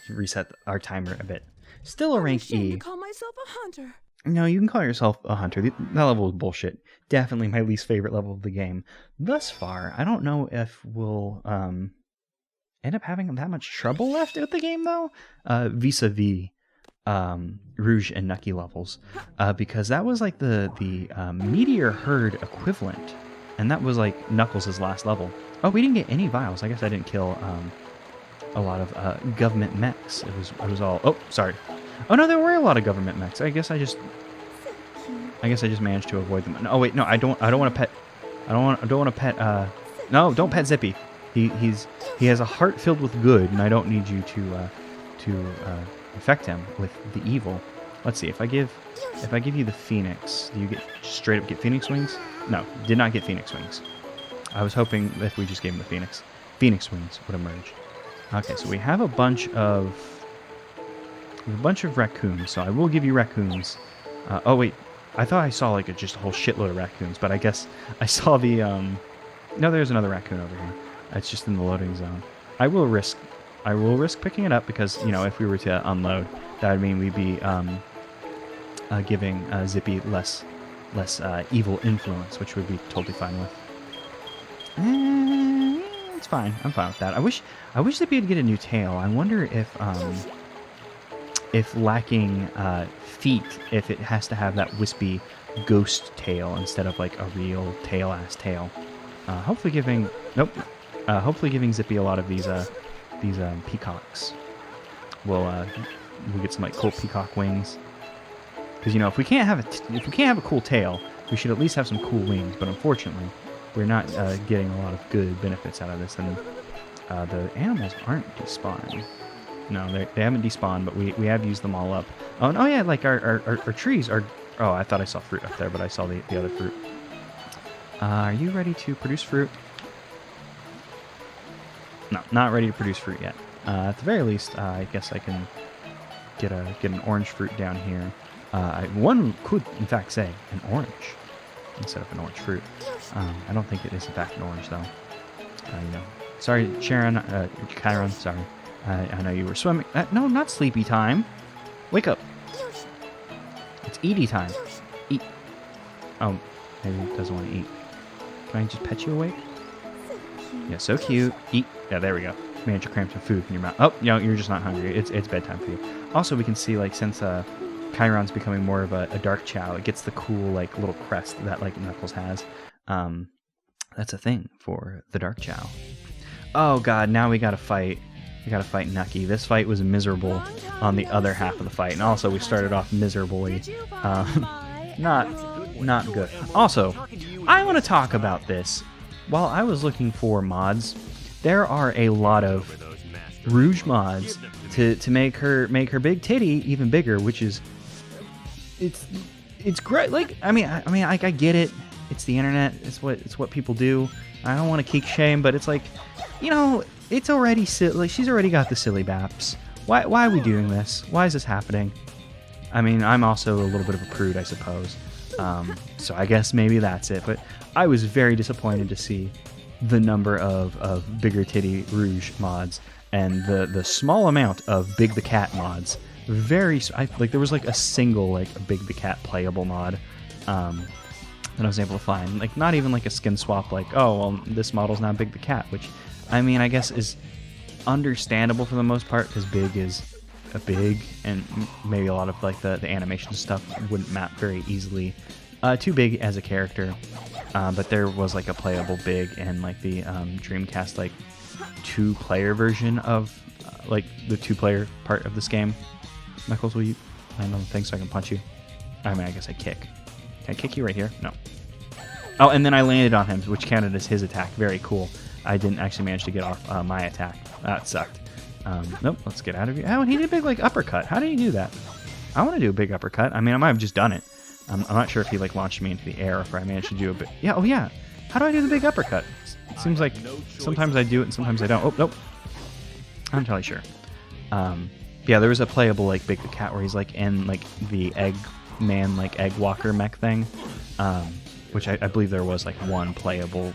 Reset our timer a bit. Still a rank E. To call myself a hunter. No, you can call yourself a hunter. That level is bullshit. Definitely my least favorite level of the game thus far. I don't know if we'll end up having that much trouble left with the game though, vis-a-vis Rouge and Nucky levels, because that was like the Meteor Herd equivalent, and that was like Knuckles' last level. Oh, we didn't get any vials. I guess I didn't kill a lot of government mechs. It was all. Oh, sorry. Oh no, there were a lot of government mechs. I guess I just managed to avoid them. Oh wait, no, I don't want to pet. I don't want to pet. No, don't pet Zippy. He has a heart filled with good, and I don't need you to infect him with the evil. Let's see, if I give you the Phoenix, do you straight up get Phoenix wings? No, did not get Phoenix wings. I was hoping that if we just gave him the Phoenix wings would emerge. Okay, so we have a bunch of raccoons, so I will give you raccoons. Oh wait, I thought I saw like just a whole shitload of raccoons, but I guess I saw the no, there's another raccoon over here. It's just in the loading zone. I will risk picking it up because, you know, if we were to unload, that would mean we'd be giving Zippy less evil influence, which would be totally fine with. It's fine. I'm fine with that. I wish Zippy would get a new tail. I wonder if lacking feet, if it has to have that wispy ghost tail instead of like a real tail-ass tail. Hopefully giving Zippy a lot of these peacocks. We'll get some like cool peacock wings. Because, you know, if we can't have a cool tail, we should at least have some cool wings. But unfortunately, we're not getting a lot of good benefits out of this, and the animals aren't despawning. No, they haven't despawned, but we have used them all up. Oh, and, oh yeah, like our trees are. Oh, I thought I saw fruit up there, but I saw the other fruit. Are you ready to produce fruit? No, not ready to produce fruit yet. At the very least, I guess I can get an orange fruit down here. One could, in fact, say an orange instead of an orange fruit. I don't think it is, in fact, an orange, though. You know. Sorry, Sharon, Chiron, sorry. I know you were swimming. No, not sleepy time. Wake up. It's eaty time. Eat. Oh, maybe it doesn't want to eat. Can I just pet you awake? Yeah, so cute. Eat. Yeah, there we go. Managed to cram some food in your mouth. Oh, no, you're just not hungry. It's bedtime for you. Also, we can see, like, since Chiron's becoming more of a dark Chow, it gets the cool, like, little crest that, like, Knuckles has. That's a thing for the dark Chow. Oh, God, now we gotta fight. We gotta fight Nucky. This fight was miserable on the other half of the fight, and also we started off miserably. Not good. Also, I want to talk about this. While I was looking for mods, there are a lot of Rouge mods to make her big titty even bigger, which is it's great. Like I mean I get it. It's the internet. It's what people do. I don't want to kink shame, but it's like, you know, it's already silly. Like, she's already got the silly baps. Why are we doing this? Why is this happening? I mean, I'm also a little bit of a prude, I suppose. So I guess maybe that's it. But I was very disappointed to see the number of bigger titty Rouge mods and the small amount of Big the Cat mods. Like there was like a single like Big the Cat playable mod that I was able to find. Like not even like a skin swap. Like, oh well, this model's now Big the Cat, which I mean I guess is understandable for the most part because Big is a big, and maybe a lot of like the animation stuff wouldn't map very easily to Big as a character. But there was like a playable Big and like the Dreamcast like 2-player version of like the 2-player part of this game. Knuckles, will you land on the thing so I can punch you? I mean, I guess I kick. Can I kick you right here? No. Oh, and then I landed on him, which counted as his attack. Very cool. I didn't actually manage to get off my attack. That sucked. Nope, let's get out of here. Oh, and he did a big, like, uppercut. How did he do that? I want to do a big uppercut. I mean, I might have just done it. I'm not sure if he, like, launched me into the air or if I managed to do a bit. Yeah, oh, yeah. How do I do the big uppercut? It seems like sometimes I do it and sometimes I don't. Oh, nope. I'm not entirely sure. Yeah, there was a playable, like, Big the Cat where he's, like, in, like, the Eggman, like, Egg Walker mech thing. Which I believe there was, like, one playable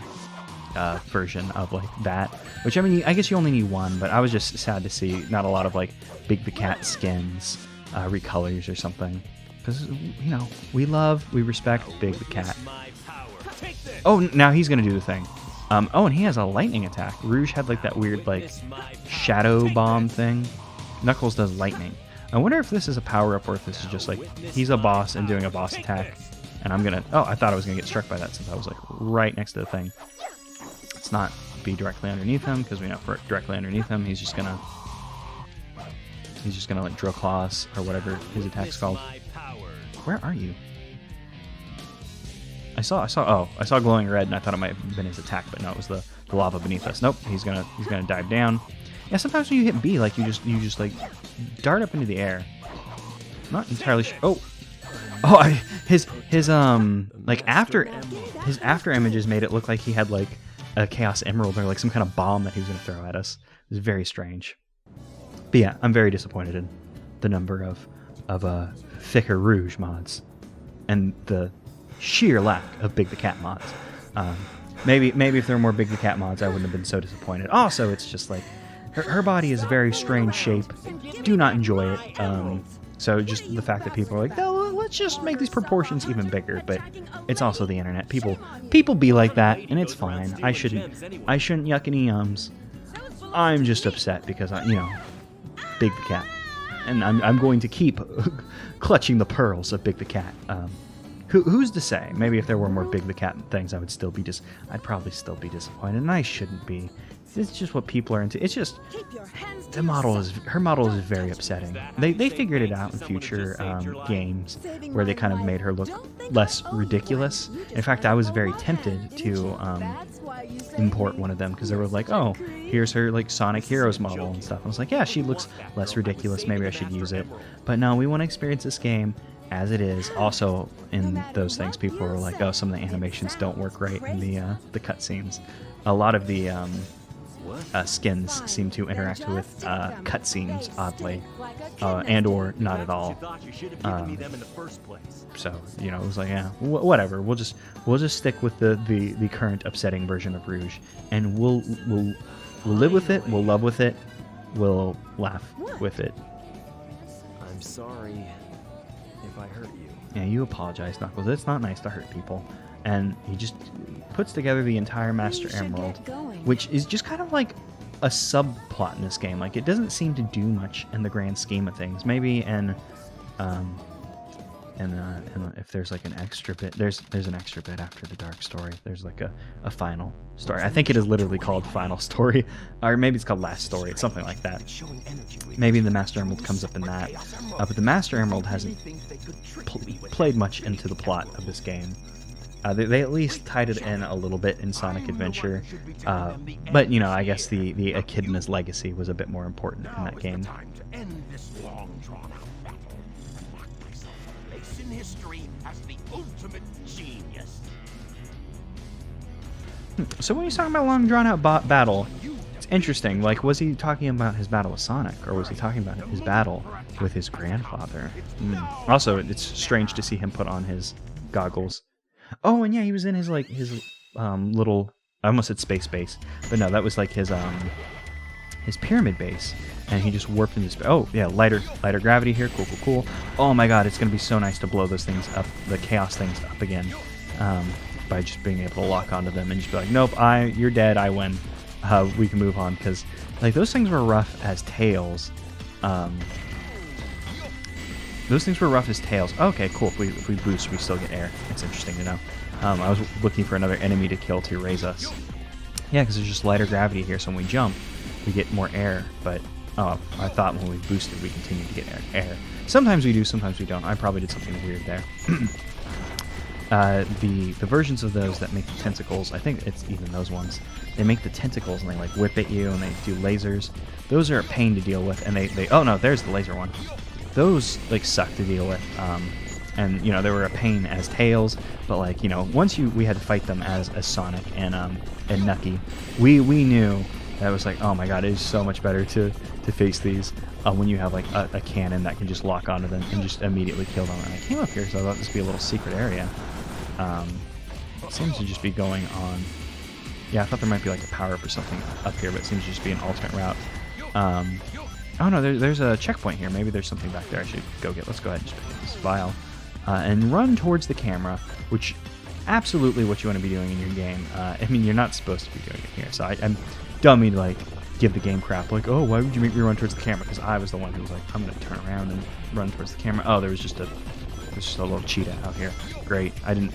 version of like that, which I mean, I guess you only need one, but I was just sad to see not a lot of like Big the Cat skins, recolors or something, because you know we respect Big the Cat. Oh, now he's gonna do the thing. Oh, and he has a lightning attack. Rouge had like that weird like shadow bomb thing. Knuckles does lightning. I wonder if this is a power up or if this is just like he's a boss and doing a boss attack, and I'm gonna. Oh, I thought I was gonna get struck by that since I was like right next to the thing. Let's not be directly underneath him, because we know if we're directly underneath him, he's just gonna like drill claws or whatever his attack's called. Where are you? I saw glowing red, and I thought it might have been his attack, but no, it was the lava beneath us. Nope, he's gonna dive down. Yeah, sometimes when you hit B, like you just like dart up into the air. I'm not entirely sure. His after images made it look like he had like a Chaos Emerald or like some kind of bomb that he was going to throw at us. It was very strange. But yeah, I'm very disappointed in the number of thicker Rouge mods and the sheer lack of Big the Cat mods. Maybe if there were more Big the Cat mods, I wouldn't have been so disappointed. Also, it's just like her body is a very strange shape. Do not enjoy it. So just the fact that people are like, no, let's just make these proportions even bigger. But it's also the internet. People be like that, and it's fine. I shouldn't yuck any yums. I'm just upset because Big the Cat, and I'm going to keep clutching the pearls of Big the Cat. Who's to say? Maybe if there were more Big the Cat things, I'd probably still be disappointed, and I shouldn't be. It's just what people are into. It's just her model is very upsetting. They figured it out in future games where they kind of made her look less ridiculous. In fact, I was very tempted to import one of them because they were like, oh, here's her like Sonic Heroes model and stuff. I was like, yeah, she looks less ridiculous. Maybe I should use it. But no, we want to experience this game as it is. Also, in those things, people were like, oh, some of the animations don't work right in the cutscenes. A lot of the skins seem to interact with cutscenes oddly, and or not at all. So it was like, yeah, whatever. We'll just stick with the current upsetting version of Rouge, and we'll live with it. We'll love with it. We'll laugh with it. I'm sorry if I hurt you. Yeah, you apologize, Knuckles. It's not nice to hurt people. And he just puts together the entire Master Emerald, which is just kind of like a subplot in this game. Like, it doesn't seem to do much in the grand scheme of things. Maybe and if there's like an extra bit, there's an extra bit after the dark story. There's like a final story. I think it is literally called Final Story, or maybe it's called Last Story. It's something like that. Maybe the Master Emerald comes up in that, but the Master Emerald hasn't played much into the plot of this game. They at least tied it in a little bit in Sonic Adventure, but I guess the Echidna's legacy was a bit more important in that game. So when he's talking about long drawn out battle, it's interesting. Like, was he talking about his battle with Sonic, or was he talking about his battle with his grandfather? Also, it's strange to see him put on his goggles. Oh, and yeah, he was in his little, I almost said space base, but no, that was like his pyramid base, and he just warped into space. Oh, yeah, lighter gravity here, cool. Oh my god, it's going to be so nice to blow those things up, the chaos things up again, by just being able to lock onto them and just be like, nope, you're dead, I win. We can move on, because like those things were rough as tails. Those things were rough as Tails. Okay, cool. If we boost, we still get air. That's interesting to know. I was looking for another enemy to kill to raise us. Yeah, because there's just lighter gravity here, so when we jump, we get more air. But I thought when we boosted, we continued to get air. Sometimes we do, sometimes we don't. I probably did something weird there. The versions of those that make the tentacles, I think it's even those ones, they make the tentacles and they like whip at you and they do lasers. Those are a pain to deal with, and they oh no, there's the laser one. Those like suck to deal with, and you know they were a pain as Tails, but like you know once we had to fight them as Sonic and Nucky, we knew that was like, oh my god, it is so much better to face these when you have like a cannon that can just lock onto them and just immediately kill them. And I came up here because I thought this would be a little secret area. It seems to just be going on. Yeah, I thought there might be like a power-up or something up here, but it seems to just be an alternate route. Oh no, there's a checkpoint here. Maybe there's something back there I should go get. Let's go ahead and just pick up this vial and run towards the camera, which absolutely what you want to be doing in your game. I mean, you're not supposed to be doing it here, so I'm dummy to like give the game crap. Like, oh, why would you make me run towards the camera? Because I was the one who was like, I'm gonna turn around and run towards the camera. Oh, there's just a little cheetah out here. Great. I didn't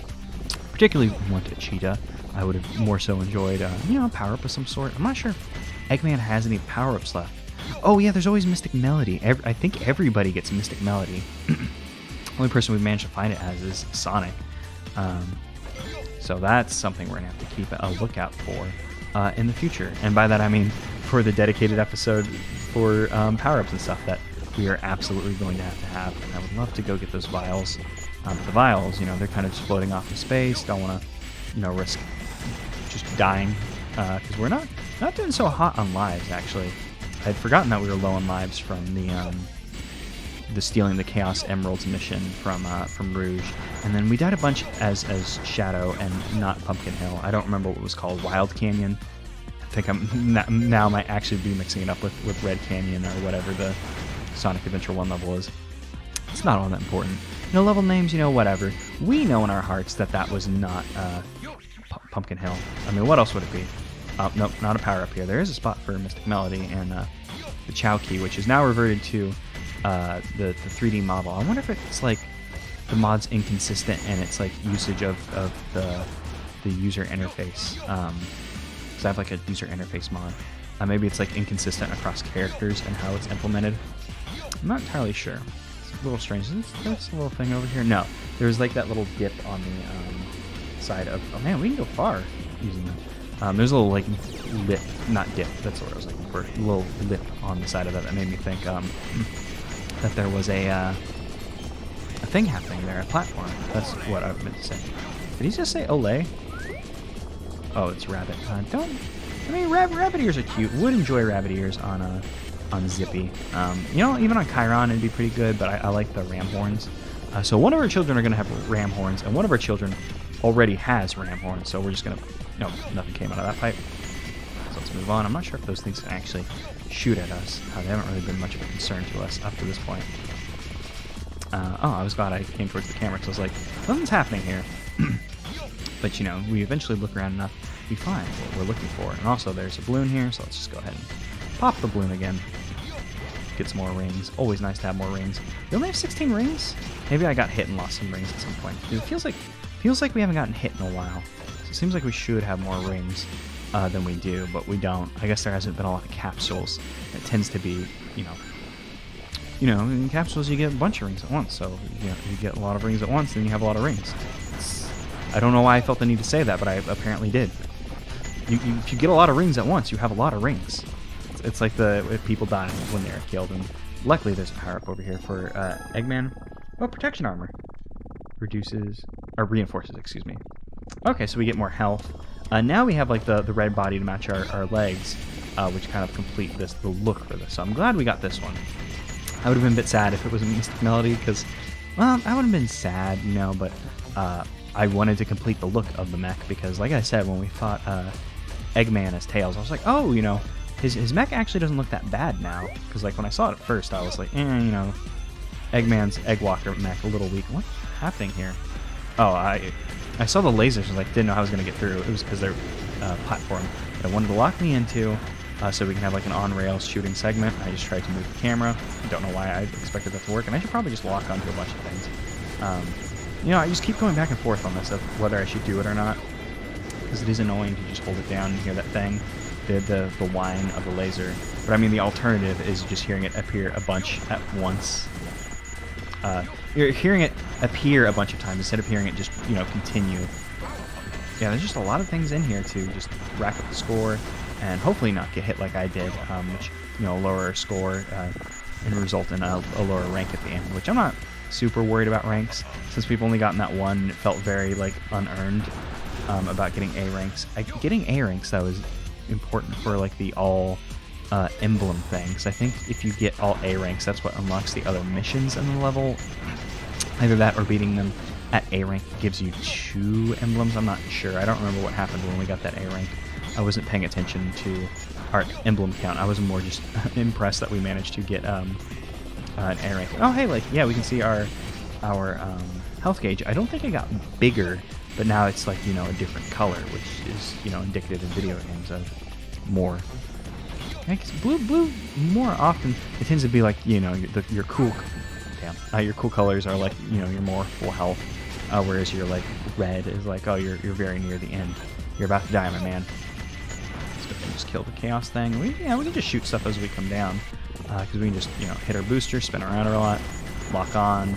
particularly want a cheetah. I would have more so enjoyed, you know, a power-up of some sort. I'm not sure if Eggman has any power-ups left. Oh yeah, there's always Mystic Melody. I think everybody gets Mystic Melody. Only person we've managed to find it as is Sonic. So that's something we're going to have to keep a lookout for in the future. And by that I mean for the dedicated episode for power-ups and stuff that we are absolutely going to have. And I would love to go get those vials. The vials, you know, they're kind of just floating off in space. Don't want to, you know, risk just dying because we're not doing so hot on lives, actually. I'd forgotten that we were low on lives from the stealing the Chaos Emeralds mission from Rouge, and then we died a bunch as Shadow and not Pumpkin Hill. I don't remember what it was called. Wild Canyon. I think I'm now might actually be mixing it up with Red Canyon or whatever the Sonic Adventure 1 level is. It's not all that important. You know, level names, you know, whatever. We know in our hearts that was not Pumpkin Hill. I mean, what else would it be? Nope, not a power-up here. There is a spot for Mystic Melody and the Chow Key, which is now reverted to the 3D model. I wonder if it's like the mod's inconsistent and it's like usage of the user interface. Because I have like a user interface mod. Maybe it's like inconsistent across characters and how it's implemented. I'm not entirely sure. It's a little strange. Is this a little thing over here? No. There's like that little dip on the side of... Oh man, we can go far using them. There's a little like lip, not dip, that's what I was looking for. A little lip on the side of that made me think that there was a thing happening there, a platform. That's what I meant to say. Did he just say Olay? Oh, it's rabbit. Rabbit ears are cute. Would enjoy rabbit ears on Zippy. You know, even on Chiron it'd be pretty good, but I like the ram horns. So one of our children are going to have ram horns, and one of our children already has ram horns, so we're just going to... No, nothing came out of that pipe. So let's move on. I'm not sure if those things can actually shoot at us. They haven't really been much of a concern to us up to this point. I was glad I came towards the camera because I was like, nothing's happening here. But, you know, we eventually look around enough, we find what we're looking for. And also, there's a balloon here, so let's just go ahead and pop the balloon again. Get some more rings. Always nice to have more rings. We only have 16 rings? Maybe I got hit and lost some rings at some point. It feels like we haven't gotten hit in a while. So it seems like we should have more rings than we do, but we don't. I guess there hasn't been a lot of capsules. It tends to be, you know, in capsules you get a bunch of rings at once. So you get a lot of rings at once, then you have a lot of rings. I don't know why I felt the need to say that, but I apparently did. If you get a lot of rings at once, you have a lot of rings. It's like if people die when they're killed, and luckily there's a power-up over here for Eggman. Oh, protection armor. Reinforces, excuse me. Okay, so we get more health. Now we have like the red body to match our legs, which kind of complete the look for this. So I'm glad we got this one. I would have been a bit sad if it was a Mystic Melody, because, well, I would have been sad, you know, but I wanted to complete the look of the mech, because like I said, when we fought Eggman as Tails, I was like, oh, you know, his mech actually doesn't look that bad now, because like when I saw it at first, I was like, you know, Eggman's Eggwalker mech a little weak. What's happening here? Oh, I saw the lasers and like didn't know how I was gonna get through. It was because they're platform that I wanted to lock me into, so we can have like an on-rails shooting segment. I just tried to move the camera. Don't know why I expected that to work, and I should probably just lock onto a bunch of things. You know, I just keep going back and forth on this of whether I should do it or not, because it is annoying to just hold it down and hear that thing, the whine of the laser. But I mean, the alternative is just hearing it appear a bunch at once. You're hearing it appear a bunch of times instead of hearing it just, you know, continue. Yeah, there's just a lot of things in here to just rack up the score and hopefully not get hit like I did, which, you know, lower our score and result in a lower rank at the end, which I'm not super worried about ranks. Since we've only gotten that one, it felt very, like, unearned about getting A ranks. Getting A ranks, though, is important for, like, the all emblem things. I think if you get all A ranks, that's what unlocks the other missions in the level. Either that or beating them at A rank gives you 2 emblems. I'm not sure. I don't remember what happened when we got that A rank. I wasn't paying attention to our emblem count. I was more just impressed that we managed to get an A rank. Oh, hey, like, yeah, we can see our health gauge. I don't think it got bigger, but now it's like, you know, a different color, which is, you know, indicative in video games of more. Yeah, 'cause blue more often it tends to be like, you know, your cool colors are like, you know, you're more full health, whereas your like red is like, oh, you're very near the end. You're about to die, my man. So we can just kill the chaos thing. We can just shoot stuff as we come down, because we can just, you know, hit our booster, spin around a lot, lock on.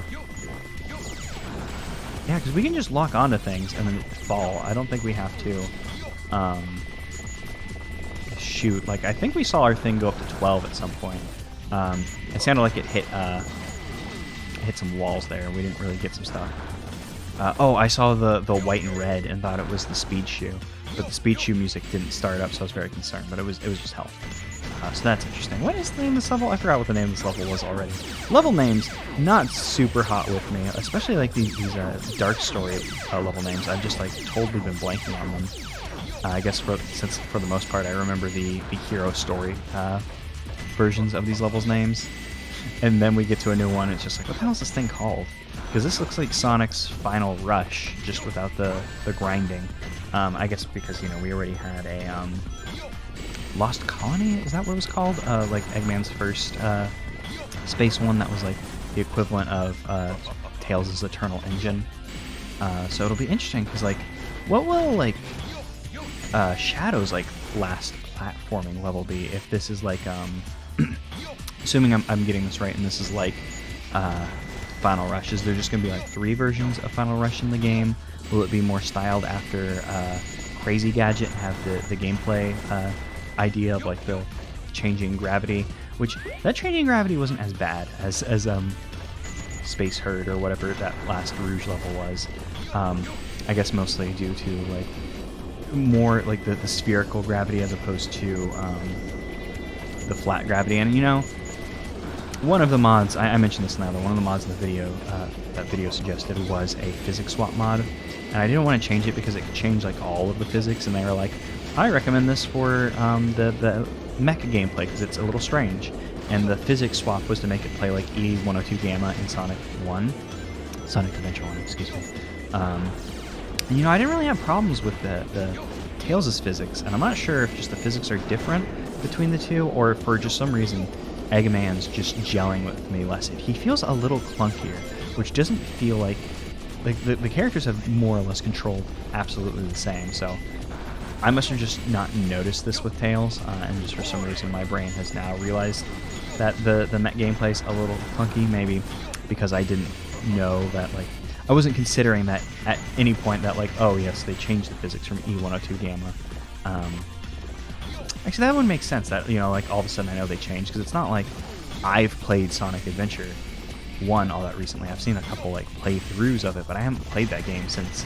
Yeah, because we can just lock onto things and then fall. I don't think we have to shoot. Like, I think we saw our thing go up to 12 at some point. It sounded like it hit some walls there. We didn't really get some stuff. Oh, I saw the white and red and thought it was the speed shoe, but the speed shoe music didn't start up, so I was very concerned. But it was just health. So that's interesting. What is the name of this level? I forgot what the name of this level was already. Level names not super hot with me, especially like these dark story level names. I've just like totally been blanking on them. I guess since for the most part I remember the hero story versions of these levels names, and then we get to a new one. It's just like, what the hell is this thing called? Because this looks like Sonic's Final Rush, just without the grinding. I guess because, you know, we already had a Lost Colony. Is that what it was called? Like Eggman's first space one that was like the equivalent of Tails' Eternal Engine. So it'll be interesting because, like, what will like Shadow's like last platforming level be if this is like assuming I'm getting this right and this is like Final Rush? Is there just gonna be like 3 versions of Final Rush in the game? Will it be more styled after Crazy Gadget and have the gameplay idea of like the changing gravity, which that changing gravity wasn't as bad as Space Herd or whatever that last Rouge level was. I guess mostly due to like more like the spherical gravity as opposed to the flat gravity. And, you know, one of the mods, I mentioned this now, but one of the mods in the video that video suggested was a physics swap mod, and I didn't want to change it because it could change like all of the physics, and they were like, I recommend this for the mecha gameplay because it's a little strange. And the physics swap was to make it play like E102 Gamma in Sonic Adventure 1, excuse me. You know, I didn't really have problems with the Tails' physics, and I'm not sure if just the physics are different between the two, or if for just some reason Eggman's just gelling with me less. He feels a little clunkier, which doesn't feel like the characters have more or less controlled absolutely the same. So I must have just not noticed this with Tails, and just for some reason my brain has now realized that the mech gameplay's a little clunky, maybe because I didn't know that, like, I wasn't considering that at any point that, like, oh yes, they changed the physics from E102 Gamma. Actually, that would make sense that, you know, like, all of a sudden I know they changed, because it's not like I've played Sonic Adventure 1 all that recently. I've seen a couple, like, playthroughs of it, but I haven't played that game since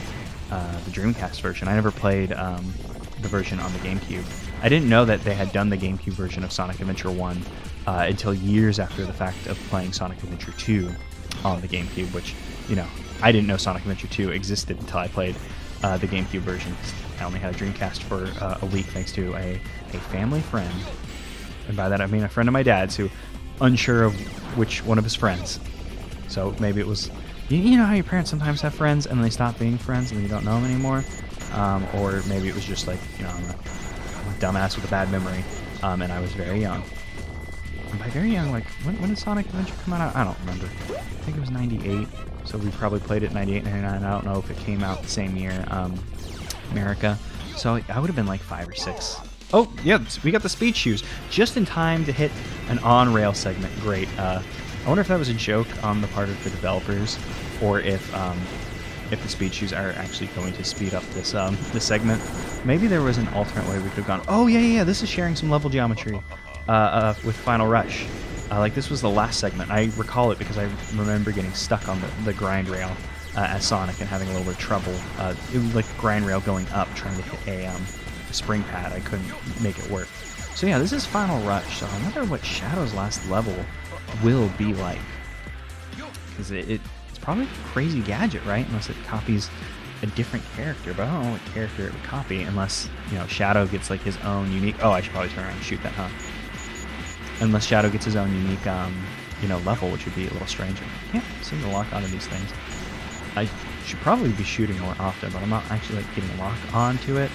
the Dreamcast version. I never played the version on the GameCube. I didn't know that they had done the GameCube version of Sonic Adventure 1 until years after the fact of playing Sonic Adventure 2 on the GameCube, which, you know, I didn't know Sonic Adventure 2 existed until I played the GameCube version. I only had a Dreamcast for a week thanks to a family friend. And by that I mean a friend of my dad's who unsure of which one of his friends. So maybe it was, you know how your parents sometimes have friends and they stop being friends and you don't know them anymore? Or maybe it was just like, you know, I'm a dumbass with a bad memory and I was very young. And by very young, like, when did Sonic Adventure come out? I don't remember. I think it was 98, so we probably played it 98, 99. I don't know if it came out the same year, America. So I would have been like 5 or 6. Oh, yeah, we got the speed shoes just in time to hit an on-rail segment. Great. I wonder if that was a joke on the part of the developers, or if the speed shoes are actually going to speed up this this segment. Maybe there was an alternate way we could have gone. Oh, yeah, this is sharing some level geometry with Final Rush. Like, this was the last segment. I recall it because I remember getting stuck on the grind rail as Sonic and having a little bit of trouble. It was like the grind rail going up, trying to hit a spring pad. I couldn't make it work. So yeah, this is Final Rush. So I wonder what Shadow's last level will be like. Because it's probably a crazy gadget, right? Unless it copies a different character. But I don't know what character it would copy unless, you know, Shadow gets like his own unique... Oh, I should probably turn around and shoot that, huh? Unless Shadow gets his own unique, you know, level, which would be a little strange. I can't seem to lock onto these things. I should probably be shooting more often, but I'm not actually like getting locked onto it.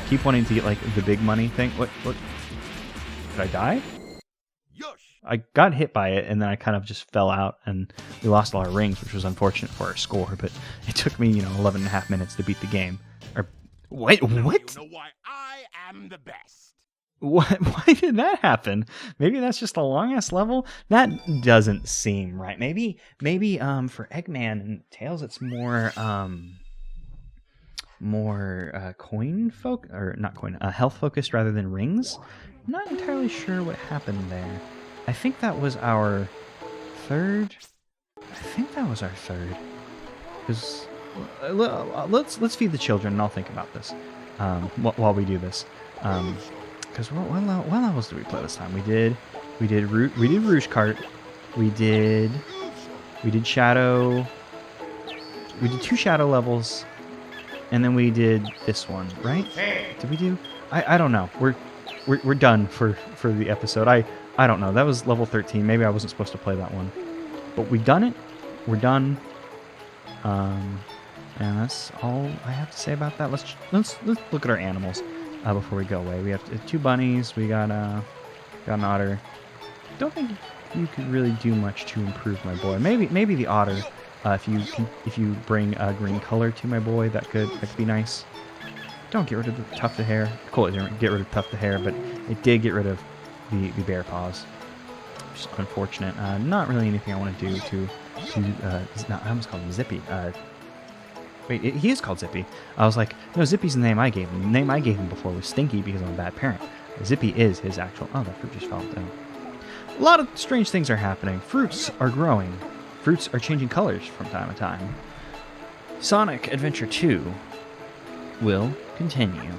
Keep wanting to get like the big money thing. What? Did I die? I got hit by it, and then I kind of just fell out, and we lost all our rings, which was unfortunate for our score. But it took me, you know, 11 and a half minutes to beat the game. Or what? What? You know why I am the best. What? Why did that happen? Maybe that's just a long ass level. That doesn't seem right. Maybe for Eggman and Tails, it's more health focused rather than rings. I'm not entirely sure what happened there. I think that was our third. Because let's feed the children, and I'll think about this while we do this. Because what levels did we play this time? We did Rouge Kart. We did Shadow. We did 2 Shadow levels. And then we did this one, right? Did we do? I don't know. We're done for the episode. I don't know. That was level 13. Maybe I wasn't supposed to play that one. But we've done it. We're done. And that's all I have to say about that. Let's look at our animals before we go away. We have 2 bunnies. We got an otter. Don't think you could really do much to improve my boy. Maybe the otter. If you bring a green color to my boy, that could be nice. Don't get rid of the tufted hair. Cool, it didn't get rid of tufted hair, but it did get rid of the bear paws. Just unfortunate. Not really anything I want to do to I almost called him Zippy. Wait, he is called Zippy. I was like, no, Zippy's the name I gave him. The name I gave him before was Stinky because I'm a bad parent. Zippy is his actual... Oh, that fruit just fell down. A lot of strange things are happening. Fruits are growing. Fruits are changing colors from time to time. Sonic Adventure 2 will continue.